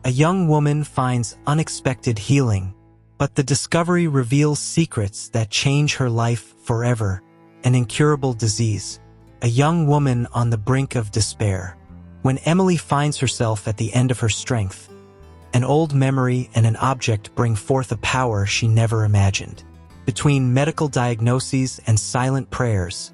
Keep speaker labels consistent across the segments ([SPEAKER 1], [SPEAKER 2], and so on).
[SPEAKER 1] A young woman finds unexpected healing, but the discovery reveals secrets that change her life forever. An incurable disease. A young woman on the brink of despair. When Emily finds herself at the end of her strength, an old memory and an object bring forth a power she never imagined. Between medical diagnoses and silent prayers,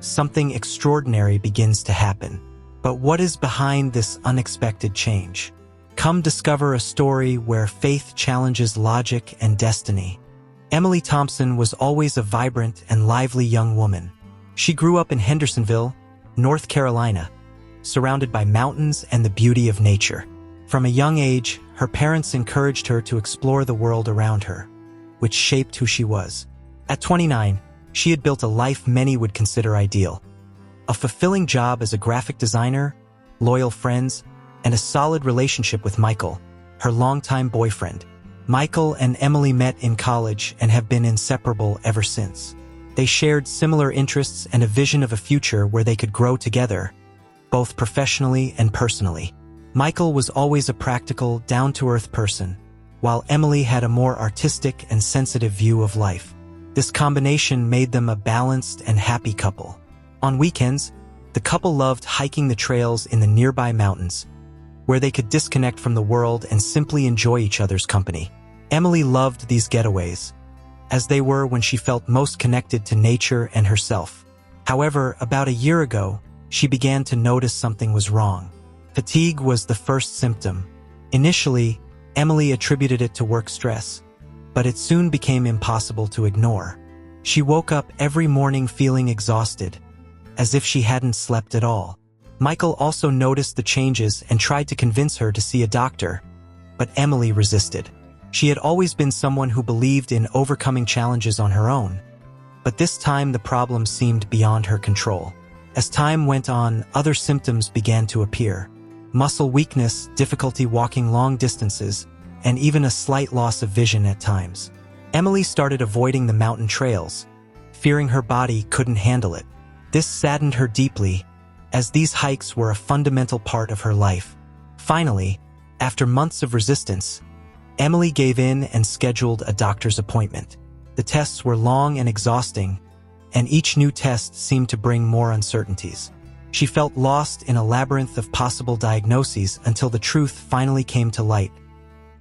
[SPEAKER 1] something extraordinary begins to happen. But what is behind this unexpected change? Come discover a story where faith challenges logic and destiny. Emily Thompson was always a vibrant and lively young woman. She grew up in Hendersonville, North Carolina, surrounded by mountains and the beauty of nature. From a young age, her parents encouraged her to explore the world around her, which shaped who she was. At 29, she had built a life many would consider ideal. A fulfilling job as a graphic designer, loyal friends, and a solid relationship with Michael, her longtime boyfriend. Michael and Emily met in college and have been inseparable ever since. They shared similar interests and a vision of a future where they could grow together, both professionally and personally. Michael was always a practical, down-to-earth person, while Emily had a more artistic and sensitive view of life. This combination made them a balanced and happy couple. On weekends, the couple loved hiking the trails in the nearby mountains, where they could disconnect from the world and simply enjoy each other's company. Emily loved these getaways, as they were when she felt most connected to nature and herself. However, about a year ago, she began to notice something was wrong. Fatigue was the first symptom. Initially, Emily attributed it to work stress, but it soon became impossible to ignore. She woke up every morning feeling exhausted, as if she hadn't slept at all. Michael also noticed the changes and tried to convince her to see a doctor, but Emily resisted. She had always been someone who believed in overcoming challenges on her own, but this time the problem seemed beyond her control. As time went on, other symptoms began to appear. Muscle weakness, difficulty walking long distances, and even a slight loss of vision at times. Emily started avoiding the mountain trails, fearing her body couldn't handle it. This saddened her deeply, as these hikes were a fundamental part of her life. Finally, after months of resistance, Emily gave in and scheduled a doctor's appointment. The tests were long and exhausting, and each new test seemed to bring more uncertainties. She felt lost in a labyrinth of possible diagnoses until the truth finally came to light.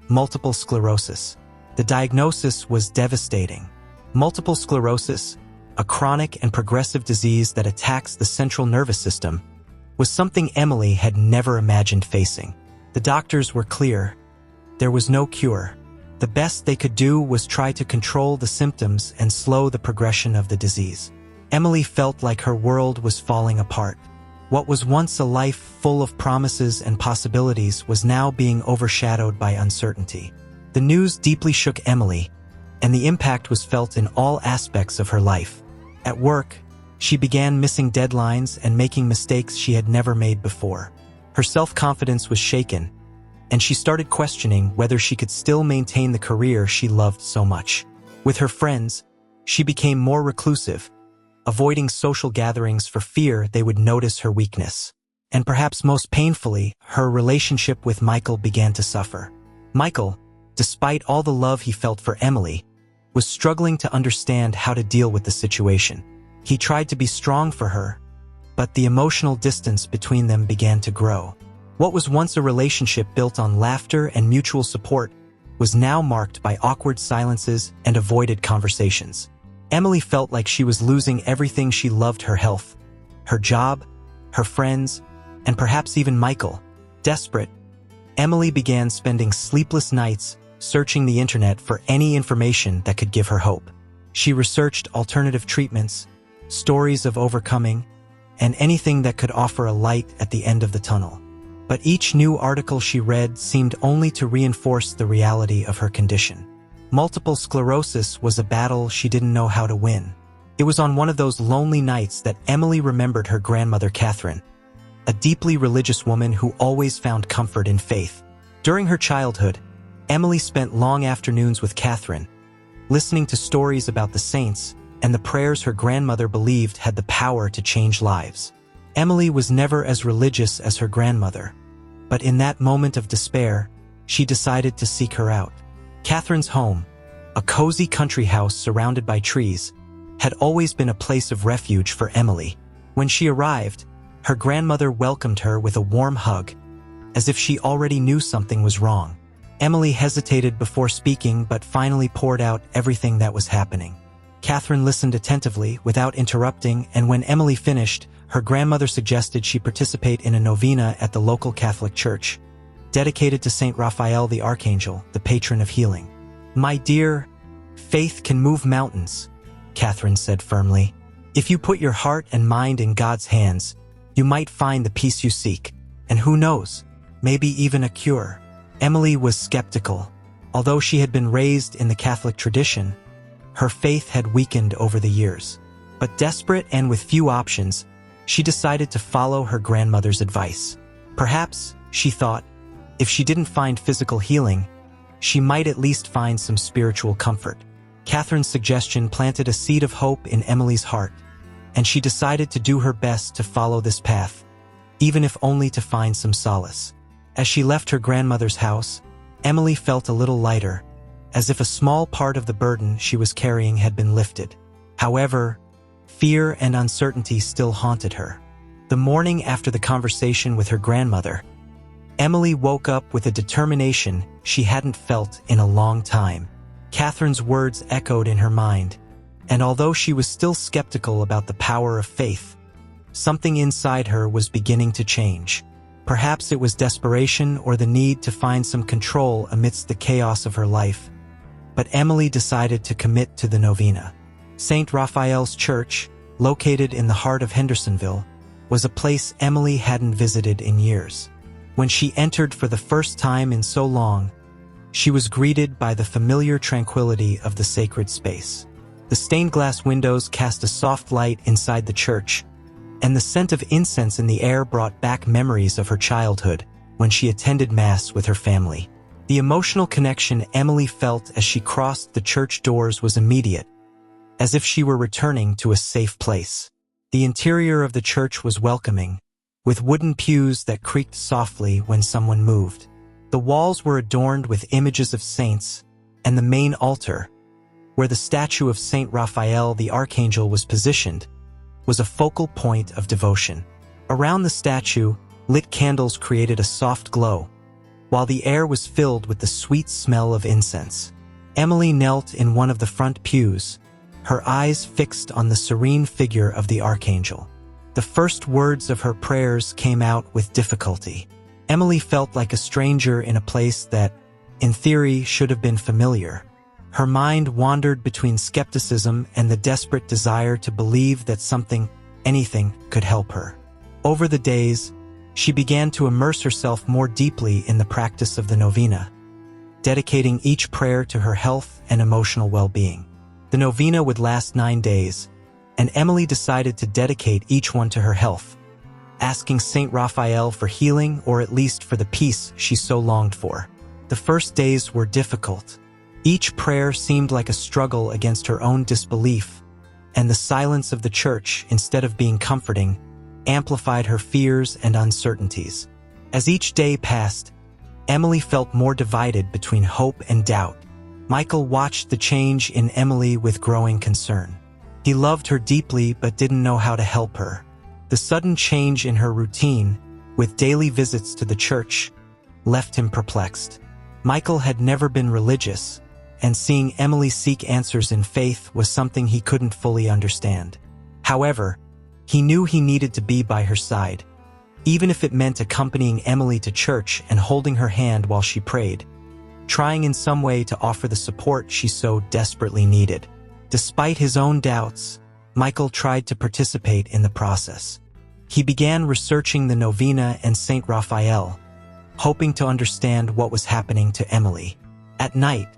[SPEAKER 1] Multiple sclerosis. The diagnosis was devastating. Multiple sclerosis, a chronic and progressive disease that attacks the central nervous system, was something Emily had never imagined facing. The doctors were clear. There was no cure. The best they could do was try to control the symptoms and slow the progression of the disease. Emily felt like her world was falling apart. What was once a life full of promises and possibilities was now being overshadowed by uncertainty. The news deeply shook Emily, and the impact was felt in all aspects of her life. At work, she began missing deadlines and making mistakes she had never made before. Her self-confidence was shaken, and she started questioning whether she could still maintain the career she loved so much. With her friends, she became more reclusive, avoiding social gatherings for fear they would notice her weakness. And perhaps most painfully, her relationship with Michael began to suffer. Michael, despite all the love he felt for Emily, was struggling to understand how to deal with the situation. He tried to be strong for her, but the emotional distance between them began to grow. What was once a relationship built on laughter and mutual support was now marked by awkward silences and avoided conversations. Emily felt like she was losing everything she loved: her health, her job, her friends, and perhaps even Michael. Desperate, Emily began spending sleepless nights searching the internet for any information that could give her hope. She researched alternative treatments, stories of overcoming, and anything that could offer a light at the end of the tunnel. But each new article she read seemed only to reinforce the reality of her condition. Multiple sclerosis was a battle she didn't know how to win. It was on one of those lonely nights that Emily remembered her grandmother Catherine, a deeply religious woman who always found comfort in faith. During her childhood, Emily spent long afternoons with Catherine, listening to stories about the saints and the prayers her grandmother believed had the power to change lives. Emily was never as religious as her grandmother, but in that moment of despair, she decided to seek her out. Catherine's home, a cozy country house surrounded by trees, had always been a place of refuge for Emily. When she arrived, her grandmother welcomed her with a warm hug, as if she already knew something was wrong. Emily hesitated before speaking but finally poured out everything that was happening. Catherine listened attentively without interrupting, and when Emily finished, her grandmother suggested she participate in a novena at the local Catholic church, dedicated to Saint Raphael the Archangel, the patron of healing. "My dear, faith can move mountains," Catherine said firmly. "If you put your heart and mind in God's hands, you might find the peace you seek, and who knows, maybe even a cure." Emily was skeptical. Although she had been raised in the Catholic tradition, her faith had weakened over the years. But desperate and with few options, she decided to follow her grandmother's advice. Perhaps, she thought, if she didn't find physical healing, she might at least find some spiritual comfort. Catherine's suggestion planted a seed of hope in Emily's heart, and she decided to do her best to follow this path, even if only to find some solace. As she left her grandmother's house, Emily felt a little lighter, as if a small part of the burden she was carrying had been lifted. However, fear and uncertainty still haunted her. The morning after the conversation with her grandmother, Emily woke up with a determination she hadn't felt in a long time. Catherine's words echoed in her mind, and although she was still skeptical about the power of faith, something inside her was beginning to change. Perhaps it was desperation or the need to find some control amidst the chaos of her life, but Emily decided to commit to the novena. St. Raphael's Church, located in the heart of Hendersonville, was a place Emily hadn't visited in years. When she entered for the first time in so long, she was greeted by the familiar tranquility of the sacred space. The stained glass windows cast a soft light inside the church, and the scent of incense in the air brought back memories of her childhood when she attended Mass with her family. The emotional connection Emily felt as she crossed the church doors was immediate, as if she were returning to a safe place. The interior of the church was welcoming, with wooden pews that creaked softly when someone moved. The walls were adorned with images of saints, and the main altar, where the statue of Saint Raphael the Archangel was positioned, was a focal point of devotion. Around the statue, lit candles created a soft glow, while the air was filled with the sweet smell of incense. Emily knelt in one of the front pews, her eyes fixed on the serene figure of the Archangel. The first words of her prayers came out with difficulty. Emily felt like a stranger in a place that, in theory, should have been familiar. Her mind wandered between skepticism and the desperate desire to believe that something, anything, could help her. Over the days, she began to immerse herself more deeply in the practice of the novena, dedicating each prayer to her health and emotional well-being. The novena would last 9 days, and Emily decided to dedicate each one to her health, asking Saint Raphael for healing or at least for the peace she so longed for. The first days were difficult. Each prayer seemed like a struggle against her own disbelief, and the silence of the church, instead of being comforting, amplified her fears and uncertainties. As each day passed, Emily felt more divided between hope and doubt. Michael watched the change in Emily with growing concern. He loved her deeply but didn't know how to help her. The sudden change in her routine, with daily visits to the church, left him perplexed. Michael had never been religious, and seeing Emily seek answers in faith was something he couldn't fully understand. However, he knew he needed to be by her side, even if it meant accompanying Emily to church and holding her hand while she prayed, trying in some way to offer the support she so desperately needed. Despite his own doubts, Michael tried to participate in the process. He began researching the novena and Saint Raphael, hoping to understand what was happening to Emily. At night,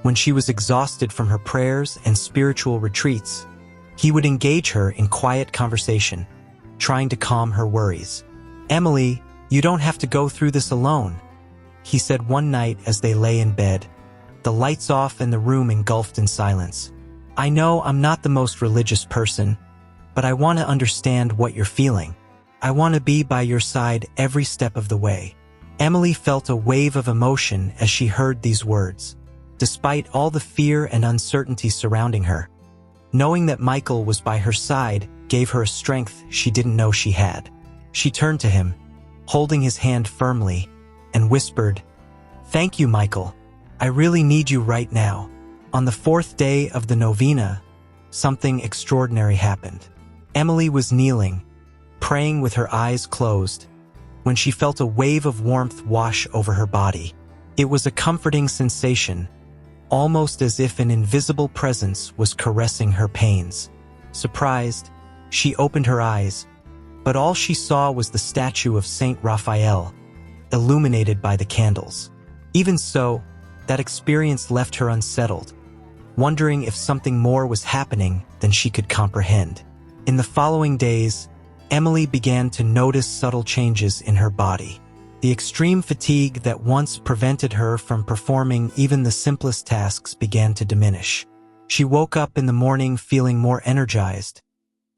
[SPEAKER 1] when she was exhausted from her prayers and spiritual retreats, he would engage her in quiet conversation, trying to calm her worries. "Emily, you don't have to go through this alone," he said one night as they lay in bed, the lights off and the room engulfed in silence. "I know I'm not the most religious person, but I want to understand what you're feeling. I want to be by your side every step of the way." Emily felt a wave of emotion as she heard these words. Despite all the fear and uncertainty surrounding her, knowing that Michael was by her side gave her a strength she didn't know she had. She turned to him, holding his hand firmly, and whispered, "Thank you, Michael. I really need you right now." On the fourth day of the novena, something extraordinary happened. Emily was kneeling, praying with her eyes closed, when she felt a wave of warmth wash over her body. It was a comforting sensation, almost as if an invisible presence was caressing her pains. Surprised, she opened her eyes, but all she saw was the statue of Saint Raphael, illuminated by the candles. Even so, that experience left her unsettled, wondering if something more was happening than she could comprehend. In the following days, Emily began to notice subtle changes in her body. The extreme fatigue that once prevented her from performing even the simplest tasks began to diminish. She woke up in the morning feeling more energized,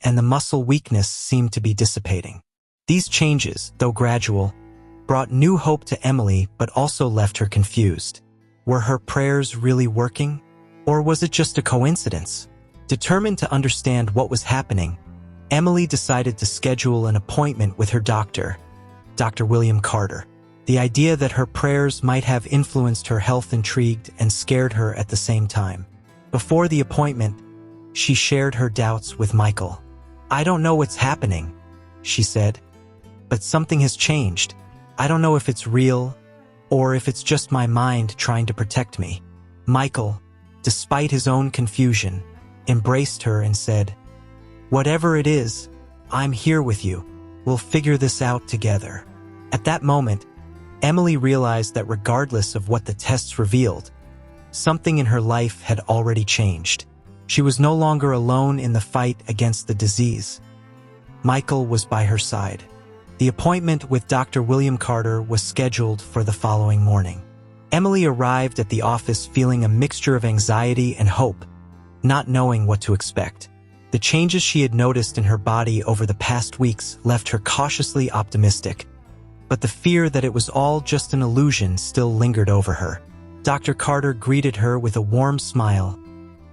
[SPEAKER 1] and the muscle weakness seemed to be dissipating. These changes, though gradual, brought new hope to Emily but also left her confused. Were her prayers really working? Or was it just a coincidence? Determined to understand what was happening, Emily decided to schedule an appointment with her doctor, Dr. William Carter. The idea that her prayers might have influenced her health intrigued and scared her at the same time. Before the appointment, she shared her doubts with Michael. "I don't know what's happening," she said, "but something has changed. I don't know if it's real or if it's just my mind trying to protect me." Michael, despite his own confusion, embraced her and said, "Whatever it is, I'm here with you. We'll figure this out together." At that moment, Emily realized that regardless of what the tests revealed, something in her life had already changed. She was no longer alone in the fight against the disease. Michael was by her side. The appointment with Dr. William Carter was scheduled for the following morning. Emily arrived at the office feeling a mixture of anxiety and hope, not knowing what to expect. The changes she had noticed in her body over the past weeks left her cautiously optimistic, but the fear that it was all just an illusion still lingered over her. Dr. Carter greeted her with a warm smile,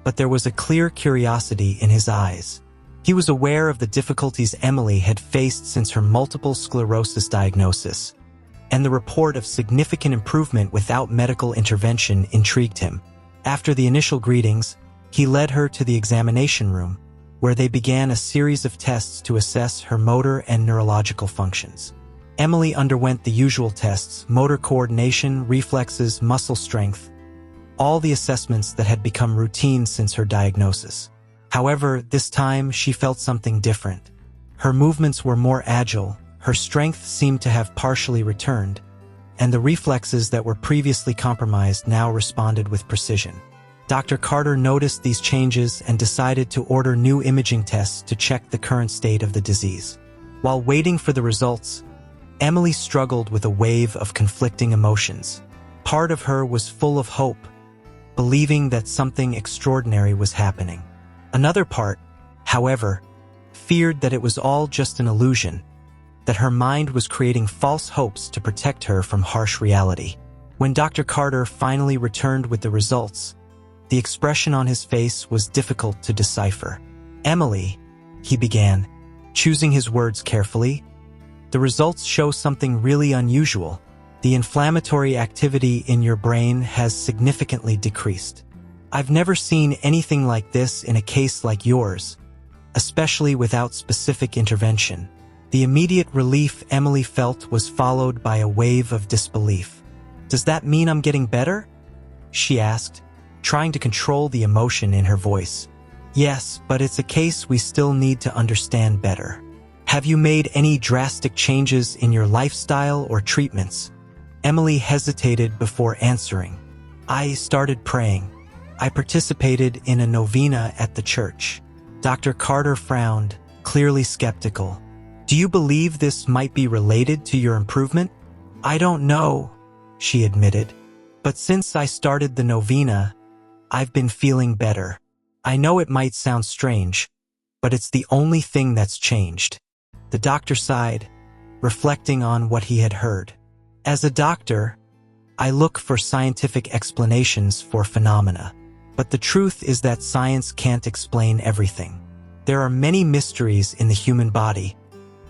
[SPEAKER 1] but there was a clear curiosity in his eyes. He was aware of the difficulties Emily had faced since her multiple sclerosis diagnosis, and the report of significant improvement without medical intervention intrigued him. After the initial greetings, he led her to the examination room, where they began a series of tests to assess her motor and neurological functions. Emily underwent the usual tests: motor coordination, reflexes, muscle strength, all the assessments that had become routine since her diagnosis. However, this time she felt something different. Her movements were more agile, her strength seemed to have partially returned, and the reflexes that were previously compromised now responded with precision. Dr. Carter noticed these changes and decided to order new imaging tests to check the current state of the disease. While waiting for the results, Emily struggled with a wave of conflicting emotions. Part of her was full of hope, believing that something extraordinary was happening. Another part, however, feared that it was all just an illusion, that her mind was creating false hopes to protect her from harsh reality. When Dr. Carter finally returned with the results, the expression on his face was difficult to decipher. "Emily," he began, choosing his words carefully, "the results show something really unusual. The inflammatory activity in your brain has significantly decreased. I've never seen anything like this in a case like yours, especially without specific intervention." The immediate relief Emily felt was followed by a wave of disbelief. "Does that mean I'm getting better?" she asked, trying to control the emotion in her voice. "Yes, but it's a case we still need to understand better. Have you made any drastic changes in your lifestyle or treatments?" Emily hesitated before answering. "I started praying. I participated in a novena at the church." Dr. Carter frowned, clearly skeptical. "Do you believe this might be related to your improvement?" "I don't know," she admitted. "But since I started the novena, I've been feeling better. I know it might sound strange, but it's the only thing that's changed." The doctor sighed, reflecting on what he had heard. As a doctor, I look for scientific explanations for phenomena. But the truth is that science can't explain everything. There are many mysteries in the human body,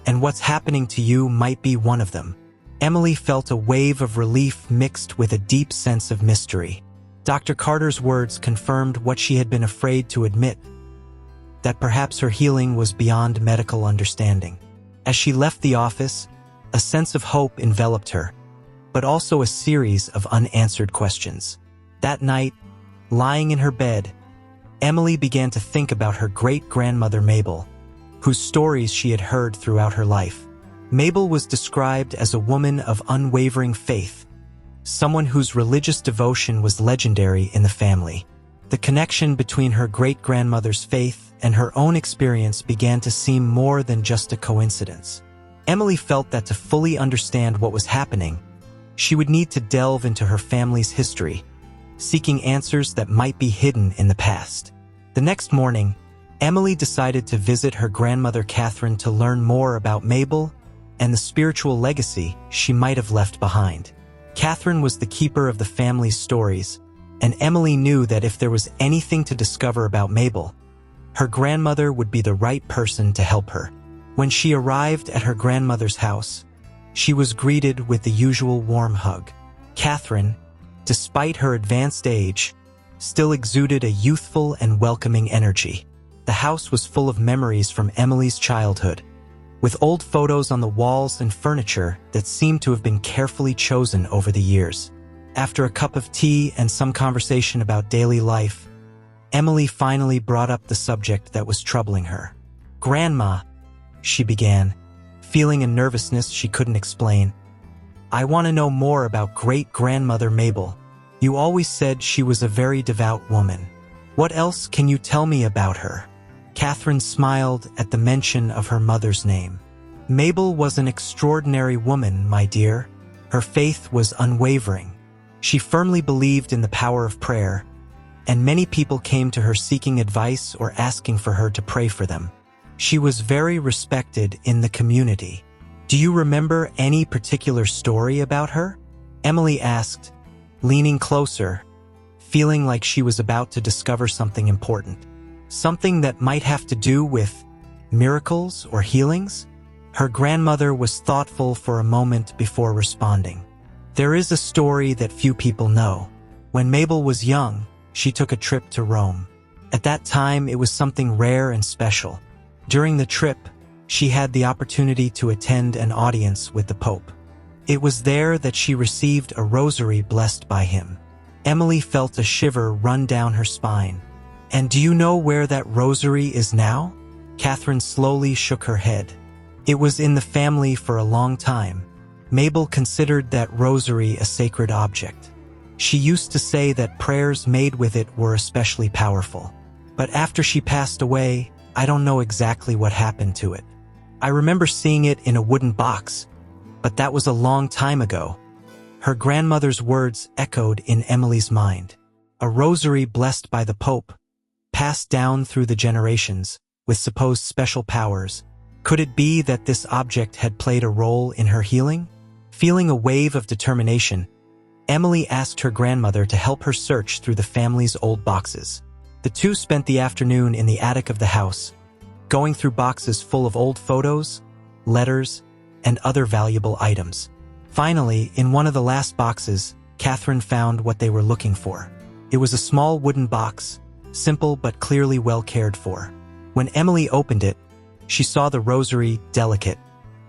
[SPEAKER 1] and what's happening to you might be one of them. Emily felt a wave of relief mixed with a deep sense of mystery. Dr. Carter's words confirmed what she had been afraid to admit, that perhaps her healing was beyond medical understanding. As she left the office, a sense of hope enveloped her, but also a series of unanswered questions. That night, lying in her bed, Emily began to think about her great-grandmother Mabel, whose stories she had heard throughout her life. Mabel was described as a woman of unwavering faith, someone whose religious devotion was legendary in the family. The connection between her great-grandmother's faith and her own experience began to seem more than just a coincidence. Emily felt that to fully understand what was happening, she would need to delve into her family's history, seeking answers that might be hidden in the past. The next morning, Emily decided to visit her grandmother Catherine to learn more about Mabel and the spiritual legacy she might have left behind. Catherine was the keeper of the family's stories, and Emily knew that if there was anything to discover about Mabel, her grandmother would be the right person to help her. When she arrived at her grandmother's house, she was greeted with the usual warm hug. Catherine, despite her advanced age, still exuded a youthful and welcoming energy. The house was full of memories from Emily's childhood, with old photos on the walls and furniture that seemed to have been carefully chosen over the years. After a cup of tea and some conversation about daily life, Emily finally brought up the subject that was troubling her. "Grandma," she began, feeling a nervousness she couldn't explain. "I want to know more about great-grandmother Mabel. You always said she was a very devout woman. What else can you tell me about her?" Catherine smiled at the mention of her mother's name. "Mabel was an extraordinary woman, my dear. Her faith was unwavering. She firmly believed in the power of prayer, and many people came to her seeking advice or asking for her to pray for them. She was very respected in the community. Do you remember any particular story about her?" Emily asked, leaning closer, feeling like she was about to discover something important. Something that might have to do with miracles or healings? Her grandmother was thoughtful for a moment before responding. "There is a story that few people know. When Mabel was young, she took a trip to Rome. At that time, it was something rare and special. During the trip, she had the opportunity to attend an audience with the Pope. It was there that she received a rosary blessed by him." Emily felt a shiver run down her spine. "And do you know where that rosary is now?" Catherine slowly shook her head. "It was in the family for a long time. Mabel considered that rosary a sacred object. She used to say that prayers made with it were especially powerful. But after she passed away, I don't know exactly what happened to it. I remember seeing it in a wooden box, but that was a long time ago." Her grandmother's words echoed in Emily's mind. A rosary blessed by the Pope, passed down through the generations, with supposed special powers. Could it be that this object had played a role in her healing? Feeling a wave of determination, Emily asked her grandmother to help her search through the family's old boxes. The two spent the afternoon in the attic of the house, going through boxes full of old photos, letters, and other valuable items. Finally, in one of the last boxes, Catherine found what they were looking for. It was a small wooden box, simple but clearly well cared for. When Emily opened it, she saw the rosary, delicate,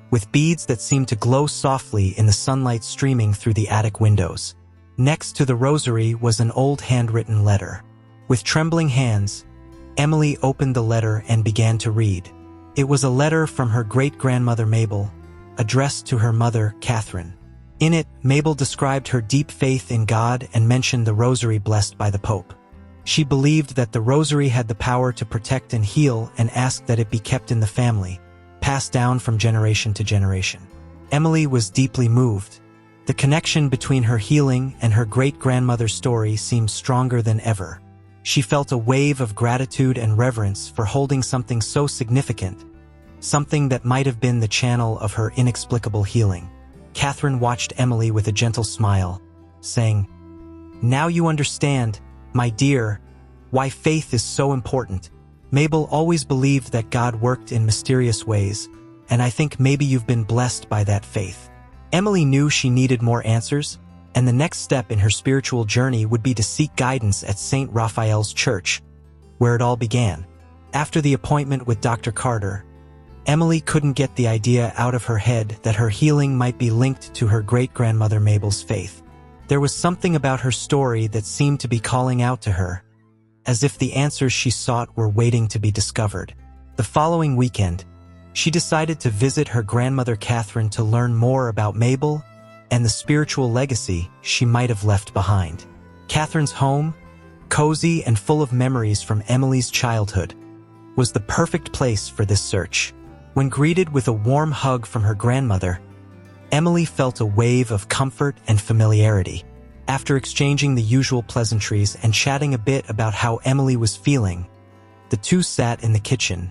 [SPEAKER 1] with beads that seemed to glow softly in the sunlight streaming through the attic windows. Next to the rosary was an old handwritten letter. With trembling hands, Emily opened the letter and began to read. It was a letter from her great-grandmother Mabel, addressed to her mother, Catherine. In it, Mabel described her deep faith in God and mentioned the rosary blessed by the Pope. She believed that the rosary had the power to protect and heal and asked that it be kept in the family, passed down from generation to generation. Emily was deeply moved. The connection between her healing and her great-grandmother's story seemed stronger than ever. She felt a wave of gratitude and reverence for holding something so significant, something that might have been the channel of her inexplicable healing. Catherine watched Emily with a gentle smile, saying, "Now you understand, my dear, why faith is so important. Mabel always believed that God worked in mysterious ways, and I think maybe you've been blessed by that faith." Emily knew she needed more answers, and the next step in her spiritual journey would be to seek guidance at St. Raphael's Church, where it all began. After the appointment with Dr. Carter, Emily couldn't get the idea out of her head that her healing might be linked to her great-grandmother Mabel's faith. There was something about her story that seemed to be calling out to her, as if the answers she sought were waiting to be discovered. The following weekend, she decided to visit her grandmother Catherine to learn more about Mabel and the spiritual legacy she might have left behind. Catherine's home, cozy and full of memories from Emily's childhood, was the perfect place for this search. When greeted with a warm hug from her grandmother, Emily felt a wave of comfort and familiarity. After exchanging the usual pleasantries and chatting a bit about how Emily was feeling, the two sat in the kitchen,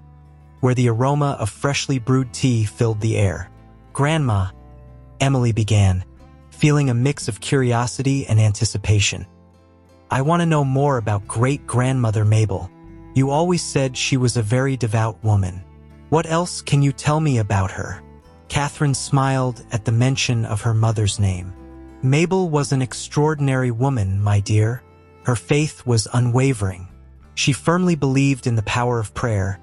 [SPEAKER 1] where the aroma of freshly brewed tea filled the air. "Grandma," Emily began, feeling a mix of curiosity and anticipation, "I want to know more about great-grandmother Mabel. You always said she was a very devout woman. What else can you tell me about her?" Catherine smiled at the mention of her mother's name. "Mabel was an extraordinary woman, my dear. Her faith was unwavering. She firmly believed in the power of prayer,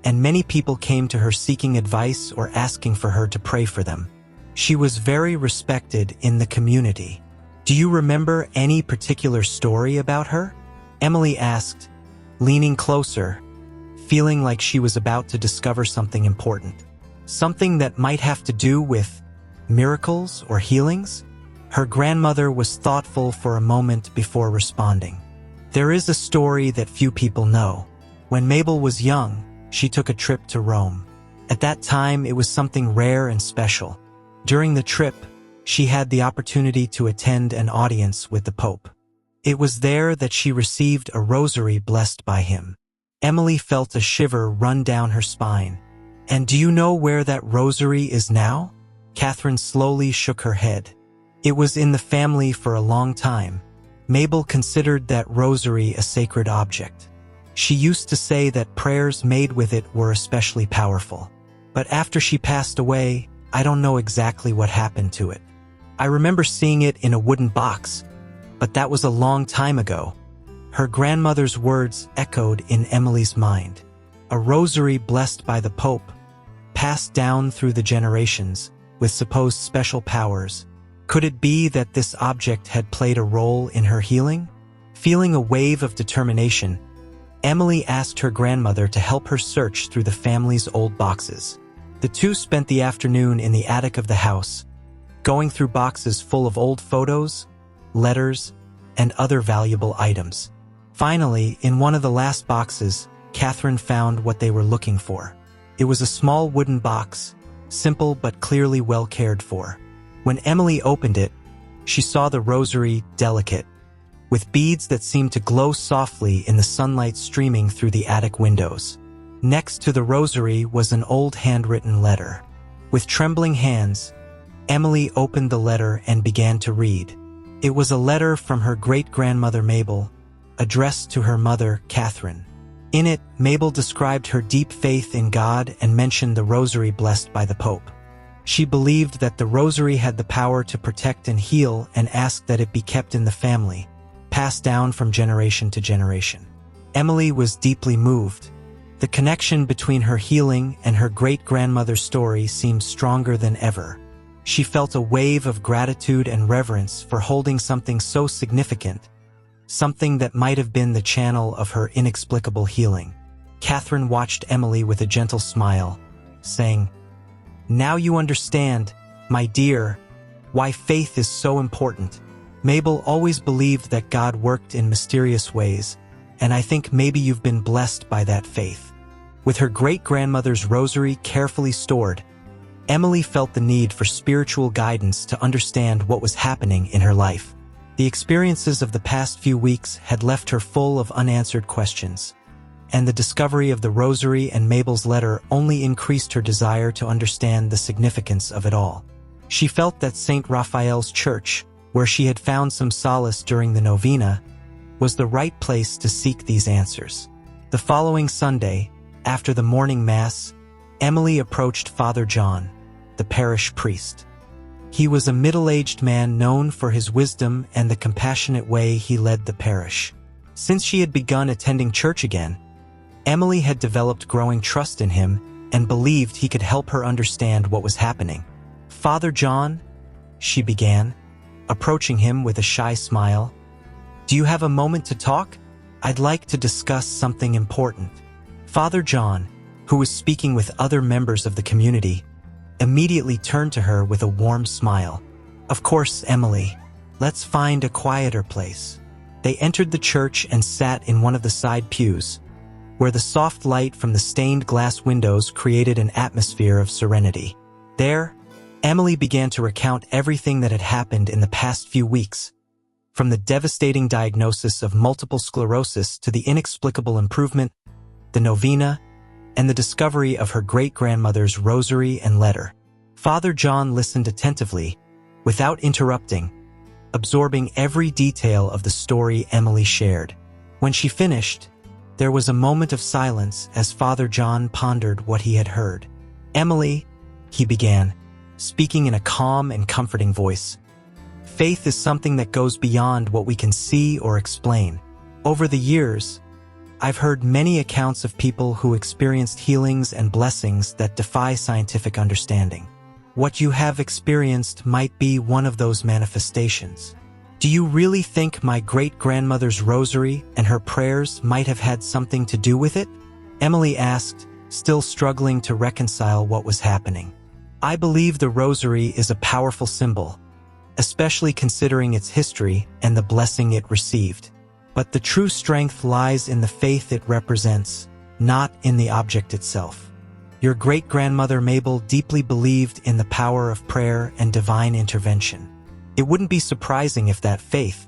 [SPEAKER 1] and many people came to her seeking advice or asking for her to pray for them. She was very respected in the community. Do you remember any particular story about her?" Emily asked, leaning closer, feeling like she was about to discover something important. Something that might have to do with miracles or healings? Her grandmother was thoughtful for a moment before responding. "There is a story that few people know. When Mabel was young, she took a trip to Rome. At that time, it was something rare and special. During the trip, she had the opportunity to attend an audience with the Pope. It was there that she received a rosary blessed by him." Emily felt a shiver run down her spine. "And do you know where that rosary is now?" Catherine slowly shook her head. "It was in the family for a long time. Mabel considered that rosary a sacred object. She used to say that prayers made with it were especially powerful. But after she passed away, I don't know exactly what happened to it. I remember seeing it in a wooden box, but that was a long time ago." Her grandmother's words echoed in Emily's mind. A rosary blessed by the Pope, passed down through the generations, with supposed special powers. Could it be that this object had played a role in her healing? Feeling a wave of determination, Emily asked her grandmother to help her search through the family's old boxes. The two spent the afternoon in the attic of the house, going through boxes full of old photos, letters, and other valuable items. Finally, in one of the last boxes, Catherine found what they were looking for. It was a small wooden box, simple but clearly well cared for. When Emily opened it, she saw the rosary delicate, with beads that seemed to glow softly in the sunlight streaming through the attic windows. Next to the rosary was an old handwritten letter. With trembling hands, Emily opened the letter and began to read. It was a letter from her great-grandmother Mabel, addressed to her mother, Catherine. In it, Mabel described her deep faith in God and mentioned the rosary blessed by the Pope. She believed that the rosary had the power to protect and heal and asked that it be kept in the family, passed down from generation to generation. Emily was deeply moved. The connection between her healing and her great-grandmother's story seemed stronger than ever. She felt a wave of gratitude and reverence for holding something so significant, something that might have been the channel of her inexplicable healing. Catherine watched Emily with a gentle smile, saying, "Now you understand, my dear, why faith is so important. Mabel always believed that God worked in mysterious ways, and I think maybe you've been blessed by that faith." With her great-grandmother's rosary carefully stored, Emily felt the need for spiritual guidance to understand what was happening in her life. The experiences of the past few weeks had left her full of unanswered questions, and the discovery of the rosary and Mabel's letter only increased her desire to understand the significance of it all. She felt that St. Raphael's Church, where she had found some solace during the novena, was the right place to seek these answers. The following Sunday, after the morning mass, Emily approached Father John, the parish priest. He was a middle-aged man known for his wisdom and the compassionate way he led the parish. Since she had begun attending church again, Emily had developed growing trust in him and believed he could help her understand what was happening. "Father John," she began, approaching him with a shy smile, "do you have a moment to talk? I'd like to discuss something important." Father John, who was speaking with other members of the community, immediately turned to her with a warm smile. "Of course, Emily. Let's find a quieter place." They entered the church and sat in one of the side pews, where the soft light from the stained glass windows created an atmosphere of serenity. There, Emily began to recount everything that had happened in the past few weeks, from the devastating diagnosis of multiple sclerosis to the inexplicable improvement, the novena, and the discovery of her great-grandmother's rosary and letter. Father John listened attentively, without interrupting, absorbing every detail of the story Emily shared. When she finished, there was a moment of silence as Father John pondered what he had heard. "Emily," he began, speaking in a calm and comforting voice, "faith is something that goes beyond what we can see or explain. Over the years, I've heard many accounts of people who experienced healings and blessings that defy scientific understanding. What you have experienced might be one of those manifestations. Do you really think my great-grandmother's rosary and her prayers might have had something to do with it?" Emily asked, still struggling to reconcile what was happening. "I believe the rosary is a powerful symbol, especially considering its history and the blessing it received. But the true strength lies in the faith it represents, not in the object itself. Your great-grandmother Mabel deeply believed in the power of prayer and divine intervention. It wouldn't be surprising if that faith,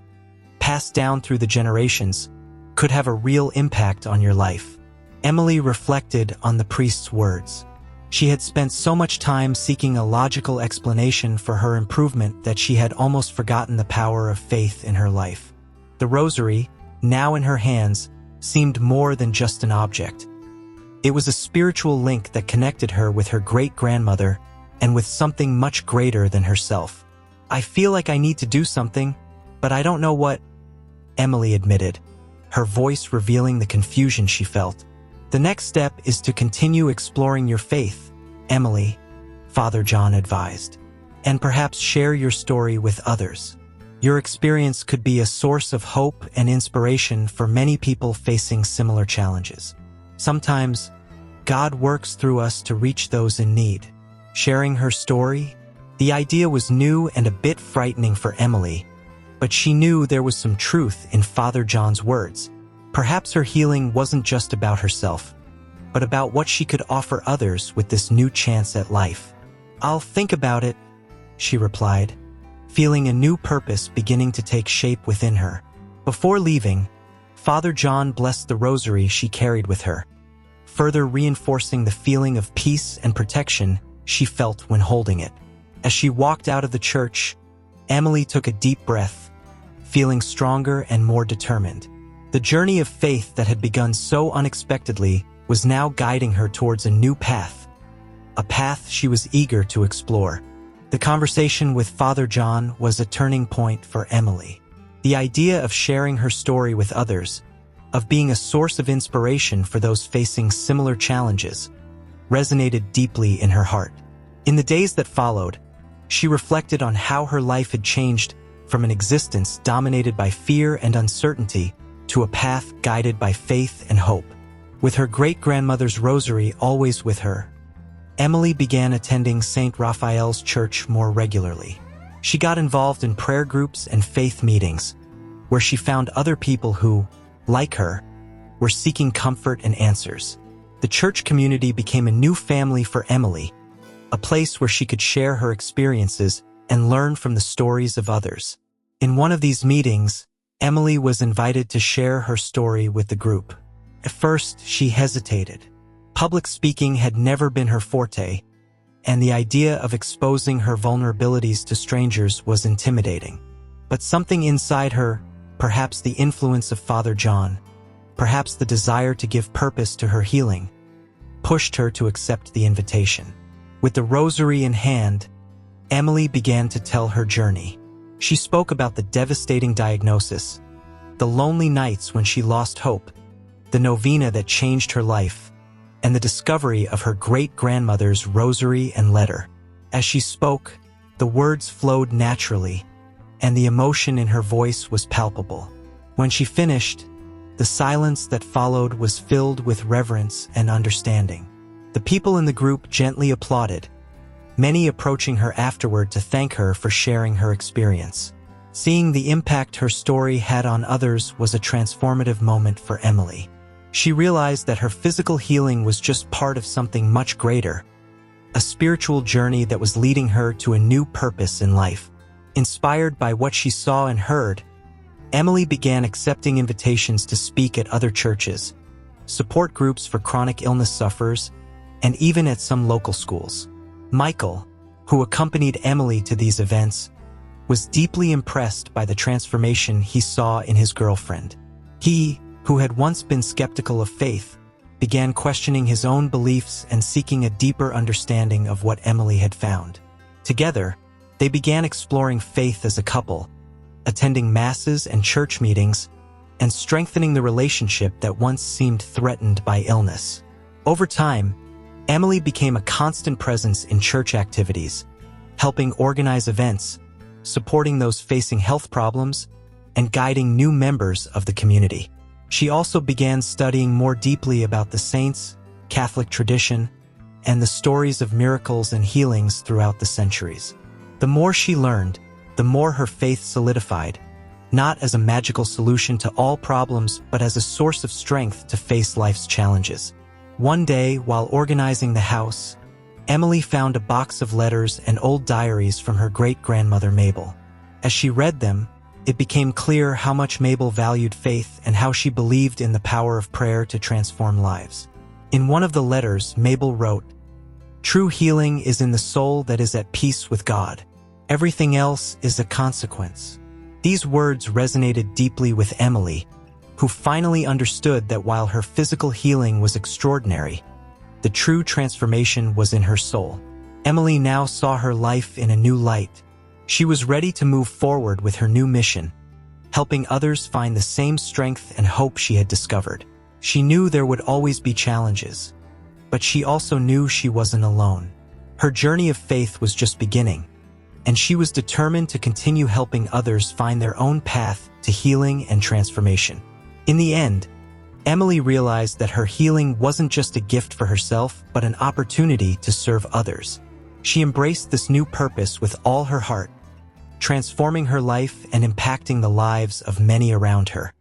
[SPEAKER 1] passed down through the generations, could have a real impact on your life." Emily reflected on the priest's words. She had spent so much time seeking a logical explanation for her improvement that she had almost forgotten the power of faith in her life. The rosary, now in her hands, seemed more than just an object. It was a spiritual link that connected her with her great-grandmother and with something much greater than herself. "I feel like I need to do something, but I don't know what," Emily admitted, her voice revealing the confusion she felt. "The next step is to continue exploring your faith, Emily," Father John advised, "and perhaps share your story with others. Your experience could be a source of hope and inspiration for many people facing similar challenges. Sometimes, God works through us to reach those in need." Sharing her story, the idea was new and a bit frightening for Emily, but she knew there was some truth in Father John's words. Perhaps her healing wasn't just about herself, but about what she could offer others with this new chance at life. "I'll think about it," she replied, feeling a new purpose beginning to take shape within her. Before leaving, Father John blessed the rosary she carried with her, further reinforcing the feeling of peace and protection she felt when holding it. As she walked out of the church, Emily took a deep breath, feeling stronger and more determined. The journey of faith that had begun so unexpectedly was now guiding her towards a new path, a path she was eager to explore. The conversation with Father John was a turning point for Emily. The idea of sharing her story with others, of being a source of inspiration for those facing similar challenges, resonated deeply in her heart. In the days that followed, she reflected on how her life had changed from an existence dominated by fear and uncertainty to a path guided by faith and hope. With her great-grandmother's rosary always with her, Emily began attending St. Raphael's Church more regularly. She got involved in prayer groups and faith meetings, where she found other people who, like her, were seeking comfort and answers. The church community became a new family for Emily, a place where she could share her experiences and learn from the stories of others. In one of these meetings, Emily was invited to share her story with the group. At first, she hesitated. Public speaking had never been her forte, and the idea of exposing her vulnerabilities to strangers was intimidating. But something inside her, perhaps the influence of Father John, perhaps the desire to give purpose to her healing, pushed her to accept the invitation. With the rosary in hand, Emily began to tell her journey. She spoke about the devastating diagnosis, the lonely nights when she lost hope, the novena that changed her life, and the discovery of her great-grandmother's rosary and letter. As she spoke, the words flowed naturally, and the emotion in her voice was palpable. When she finished, the silence that followed was filled with reverence and understanding. The people in the group gently applauded, many approaching her afterward to thank her for sharing her experience. Seeing the impact her story had on others was a transformative moment for Emily. She realized that her physical healing was just part of something much greater, a spiritual journey that was leading her to a new purpose in life. Inspired by what she saw and heard, Emily began accepting invitations to speak at other churches, support groups for chronic illness sufferers, and even at some local schools. Michael, who accompanied Emily to these events, was deeply impressed by the transformation he saw in his girlfriend. He, who had once been skeptical of faith, began questioning his own beliefs and seeking a deeper understanding of what Emily had found. Together, they began exploring faith as a couple, attending masses and church meetings, and strengthening the relationship that once seemed threatened by illness. Over time, Emily became a constant presence in church activities, helping organize events, supporting those facing health problems, and guiding new members of the community. She also began studying more deeply about the saints, Catholic tradition, and the stories of miracles and healings throughout the centuries. The more she learned, the more her faith solidified, not as a magical solution to all problems, but as a source of strength to face life's challenges. One day, while organizing the house, Emily found a box of letters and old diaries from her great-grandmother Mabel. As she read them, it became clear how much Mabel valued faith and how she believed in the power of prayer to transform lives. In one of the letters, Mabel wrote, "True healing is in the soul that is at peace with God. Everything else is a consequence." These words resonated deeply with Emily, who finally understood that while her physical healing was extraordinary, the true transformation was in her soul. Emily now saw her life in a new light. She was ready to move forward with her new mission, helping others find the same strength and hope she had discovered. She knew there would always be challenges, but she also knew she wasn't alone. Her journey of faith was just beginning, and she was determined to continue helping others find their own path to healing and transformation. In the end, Emily realized that her healing wasn't just a gift for herself, but an opportunity to serve others. She embraced this new purpose with all her heart, transforming her life and impacting the lives of many around her.